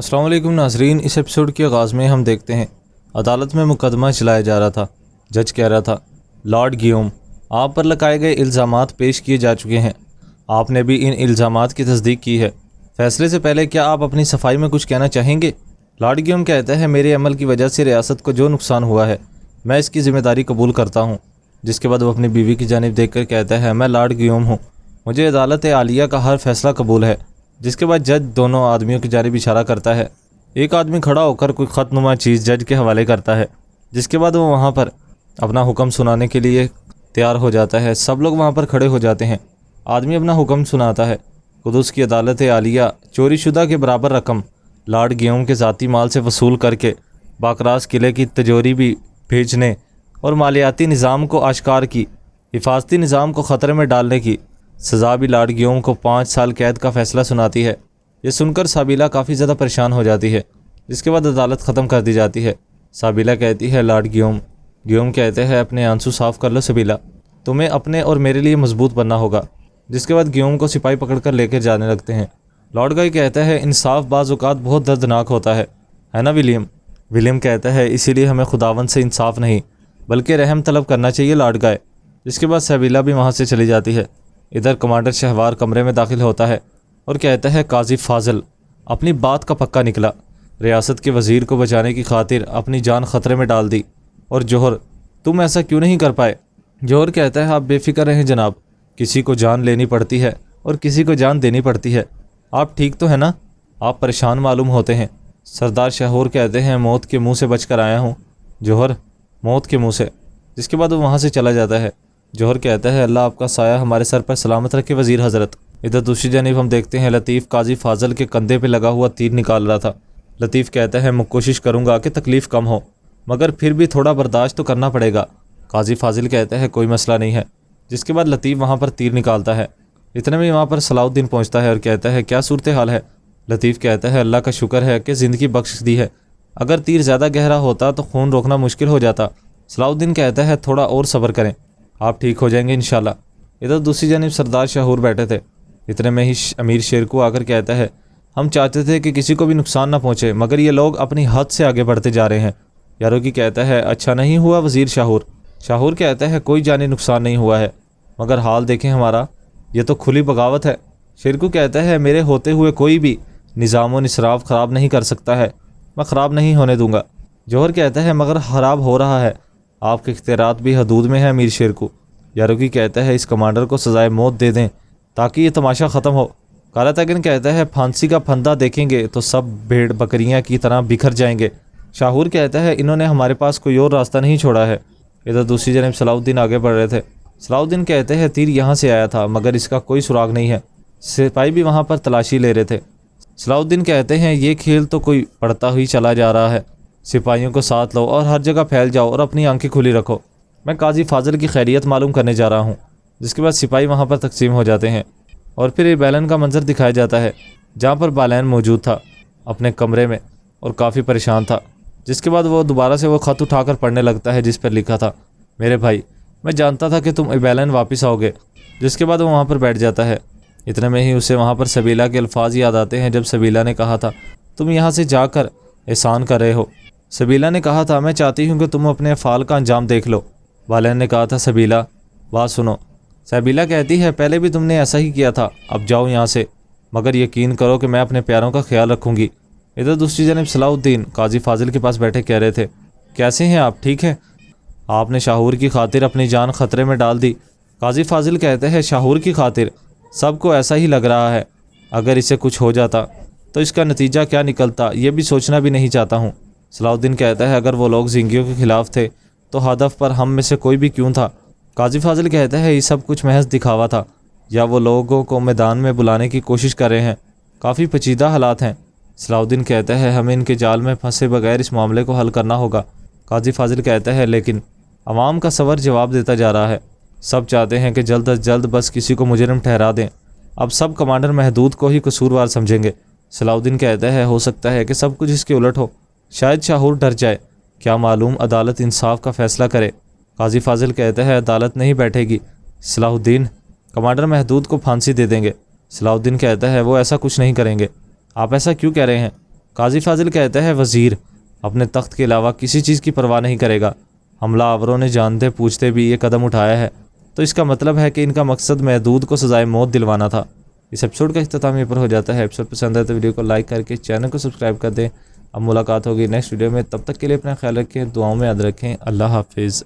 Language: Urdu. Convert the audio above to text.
السلام علیکم ناظرین، اس ایپیسوڈ کے آغاز میں ہم دیکھتے ہیں عدالت میں مقدمہ چلایا جا رہا تھا۔ جج کہہ رہا تھا، لارڈ گیوم، آپ پر لگائے گئے الزامات پیش کیے جا چکے ہیں، آپ نے بھی ان الزامات کی تصدیق کی ہے۔ فیصلے سے پہلے کیا آپ اپنی صفائی میں کچھ کہنا چاہیں گے؟ لارڈ گیوم کہتا ہے، میرے عمل کی وجہ سے ریاست کو جو نقصان ہوا ہے میں اس کی ذمہ داری قبول کرتا ہوں۔ جس کے بعد وہ اپنی بیوی کی جانب دیکھ کر کہتا ہے، میں لارڈ گیوم ہوں، مجھے عدالت عالیہ کا ہر فیصلہ قبول ہے۔ جس کے بعد جج دونوں آدمیوں کی جانب اشارہ کرتا ہے۔ ایک آدمی کھڑا ہو کر کوئی خط نما چیز جج کے حوالے کرتا ہے، جس کے بعد وہ وہاں پر اپنا حکم سنانے کے لیے تیار ہو جاتا ہے۔ سب لوگ وہاں پر کھڑے ہو جاتے ہیں۔ آدمی اپنا حکم سناتا ہے، قدس کی عدالت عالیہ چوری شدہ کے برابر رقم لارڈ گیوم کے ذاتی مال سے وصول کر کے باکراس قلعے کی تجوری بھی بھیجنے اور مالیاتی نظام کو آشکار کی حفاظتی نظام کو خطرے میں ڈالنے کی سزا بھی لارڈ گیوم کو 5 سال قید کا فیصلہ سناتی ہے۔ یہ سن کر سابیلا کافی زیادہ پریشان ہو جاتی ہے، جس کے بعد عدالت ختم کر دی جاتی ہے۔ سابیلا کہتی ہے، لارڈ گیوم کہتے ہیں، اپنے آنسو صاف کر لو سابیلا، تمہیں اپنے اور میرے لیے مضبوط بننا ہوگا۔ جس کے بعد گیوم کو سپاہی پکڑ کر لے کے جانے لگتے ہیں۔ لارڈ گائی کہتا ہے، انصاف بعض اوقات بہت دردناک ہوتا ہے نا ولیم کہتا ہے، اسی لیے ہمیں خداوند سے انصاف نہیں بلکہ رحم طلب کرنا چاہیے لارڈ گائے۔ جس کے بعد سابیلا بھی وہاں سے چلی جاتی ہے۔ ادھر کمانڈر شہوار کمرے میں داخل ہوتا ہے اور کہتا ہے، قاضی فاضل اپنی بات کا پکا نکلا، ریاست کے وزیر کو بچانے کی خاطر اپنی جان خطرے میں ڈال دی، اور جوہر تم ایسا کیوں نہیں کر پائے؟ جوہر کہتا ہے، آپ بے فکر رہیں جناب، کسی کو جان لینی پڑتی ہے اور کسی کو جان دینی پڑتی ہے، آپ ٹھیک تو ہے نا؟ آپ پریشان معلوم ہوتے ہیں۔ سردار شاہور کہتے ہیں، موت کے منہ سے بچ کر آیا ہوں جوہر، موت کے منہ سے۔ جس کے بعد وہ وہاں سے چلا جاتا ہے۔ جوہر کہتا ہے، اللہ آپ کا سایہ ہمارے سر پر سلامت رکھے وزیر حضرت۔ ادھر دوسری جانب ہم دیکھتے ہیں لطیف قاضی فاضل کے کندھے پہ لگا ہوا تیر نکال رہا تھا۔ لطیف کہتا ہے، میں کوشش کروں گا کہ تکلیف کم ہو، مگر پھر بھی تھوڑا برداشت تو کرنا پڑے گا۔ قاضی فاضل کہتا ہے، کوئی مسئلہ نہیں ہے۔ جس کے بعد لطیف وہاں پر تیر نکالتا ہے۔ اتنے میں وہاں پر صلاح الدین پہنچتا ہے اور کہتا ہے، کیا صورتحال ہے؟ لطیف کہتا ہے، اللہ کا شکر ہے کہ زندگی بخش دی ہے، اگر تیر زیادہ گہرا ہوتا تو خون روکنا مشکل ہو جاتا۔ صلاح الدین کہتا ہے، تھوڑا اور صبر کریں، آپ ٹھیک ہو جائیں گے انشاءاللہ۔ ادھر دوسری جانب سردار شاہور بیٹھے تھے۔ اتنے میں ہی امیر شیرکو آ کر کہتا ہے، ہم چاہتے تھے کہ کسی کو بھی نقصان نہ پہنچے، مگر یہ لوگ اپنی حد سے آگے بڑھتے جا رہے ہیں۔ یاروکی کہتا ہے، اچھا نہیں ہوا وزیر شاہور؟ شاہور کہتا ہے، کوئی جانی نقصان نہیں ہوا ہے، مگر حال دیکھیں ہمارا، یہ تو کھلی بغاوت ہے۔ شیرکو کہتا ہے، میرے ہوتے ہوئے کوئی بھی نظام و نصراف خراب نہیں کر سکتا ہے، میں خراب نہیں ہونے دوں گا۔ جوہر کہتا ہے، مگر خراب ہو رہا ہے، آپ کے اختیارات بھی حدود میں ہیں امیر شیرکو۔ یاروکی کہتا ہے، اس کمانڈر کو سزائے موت دے دیں تاکہ یہ تماشا ختم ہو۔ کالا تگن کہتا ہے، پھانسی کا پھندا دیکھیں گے تو سب بھیڑ بکریاں کی طرح بکھر جائیں گے۔ شاہور کہتا ہے، انہوں نے ہمارے پاس کوئی اور راستہ نہیں چھوڑا ہے۔ ادھر دوسری جانب صلاح الدین آگے بڑھ رہے تھے۔ صلاح الدین کہتے ہیں، تیر یہاں سے آیا تھا مگر اس کا کوئی سراغ نہیں ہے۔ سپاہی بھی وہاں پر تلاشی لے رہے تھے۔ صلاح الدین کہتے ہیں، یہ کھیل تو کوئی پڑتا ہی چلا جا رہا ہے، سپاہیوں کو ساتھ لو اور ہر جگہ پھیل جاؤ اور اپنی آنکھیں کھلی رکھو، میں قاضی فاضل کی خیریت معلوم کرنے جا رہا ہوں۔ جس کے بعد سپاہی وہاں پر تقسیم ہو جاتے ہیں اور پھر بیلن کا منظر دکھایا جاتا ہے، جہاں پر بالین موجود تھا اپنے کمرے میں اور کافی پریشان تھا۔ جس کے بعد وہ دوبارہ سے وہ خط اٹھا کر پڑھنے لگتا ہے جس پر لکھا تھا، میرے بھائی، میں جانتا تھا کہ تم بیلن واپس آؤ گے۔ جس کے بعد وہ وہاں پر بیٹھ جاتا ہے۔ اتنے میں ہی اسے وہاں پر سبیلا کے الفاظ یاد آتے ہیں، جب سبیلا نے کہا تھا، تم یہاں سے جا کر احسان کر رہے ہو۔ سبیلا نے کہا تھا، میں چاہتی ہوں کہ تم اپنے افعال کا انجام دیکھ لو۔ بالین نے کہا تھا، سبیلا بات سنو۔ سبیلا کہتی ہے، پہلے بھی تم نے ایسا ہی کیا تھا، اب جاؤ یہاں سے، مگر یقین کرو کہ میں اپنے پیاروں کا خیال رکھوں گی۔ ادھر دوسری جانب صلاح الدین قاضی فاضل کے پاس بیٹھے کہہ رہے تھے، کیسے ہیں آپ، ٹھیک ہے؟ آپ نے شاہور کی خاطر اپنی جان خطرے میں ڈال دی۔ قاضی فاضل کہتے ہیں، شاہور کی خاطر؟ سب کو ایسا ہی لگ رہا ہے، اگر اسے کچھ ہو جاتا تو اس کا نتیجہ کیا نکلتا یہ بھی سوچنا بھی نہیں چاہتا ہوں۔ صلاح الدین کہتا ہے، اگر وہ لوگ زنگیوں کے خلاف تھے تو ہدف پر ہم میں سے کوئی بھی کیوں تھا؟ قاضی فاضل کہتا ہے، یہ سب کچھ محض دکھاوا تھا، یا وہ لوگوں کو میدان میں بلانے کی کوشش کر رہے ہیں، کافی پیچیدہ حالات ہیں۔ صلاح الدین کہتا ہے، ہمیں ان کے جال میں پھنسے بغیر اس معاملے کو حل کرنا ہوگا۔ قاضی فاضل کہتا ہے، لیکن عوام کا صبر جواب دیتا جا رہا ہے، سب چاہتے ہیں کہ جلد از جلد بس کسی کو مجرم ٹھہرا دیں، اب سب کمانڈر محدود کو ہی قصوروار سمجھیں گے۔ صلاح الدین کہتا ہے، ہو سکتا ہے کہ سب کچھ اس کے الٹ ہو، شاید شاہور ڈر جائے، کیا معلوم عدالت انصاف کا فیصلہ کرے۔ قاضی فاضل کہتا ہے، عدالت نہیں بیٹھے گی۔ صلاح الدین، کمانڈر محدود کو پھانسی دے دیں گے۔ صلاح الدین کہتا ہے، وہ ایسا کچھ نہیں کریں گے۔ آپ ایسا کیوں کہہ رہے ہیں؟ قاضی فاضل کہتا ہے وزیر اپنے تخت کے علاوہ کسی چیز کی پرواہ نہیں کرے گا۔ حملہ آوروں نے جانتے پوچھتے بھی یہ قدم اٹھایا ہے تو اس کا مطلب ہے کہ ان کا مقصد محدود کو سزائے موت دلوانا تھا۔ اس ایپیسوڈ کا اختتام یہ پر ہو جاتا ہے۔ ایپیسوڈ پسند ہے تو ویڈیو کو لائک کر کے چینل کو سبسکرائب کر دیں۔ اب ملاقات ہوگی نیکسٹ ویڈیو میں، تب تک کے لیے اپنا خیال رکھیں، دعاؤں میں یاد رکھیں۔ اللہ حافظ۔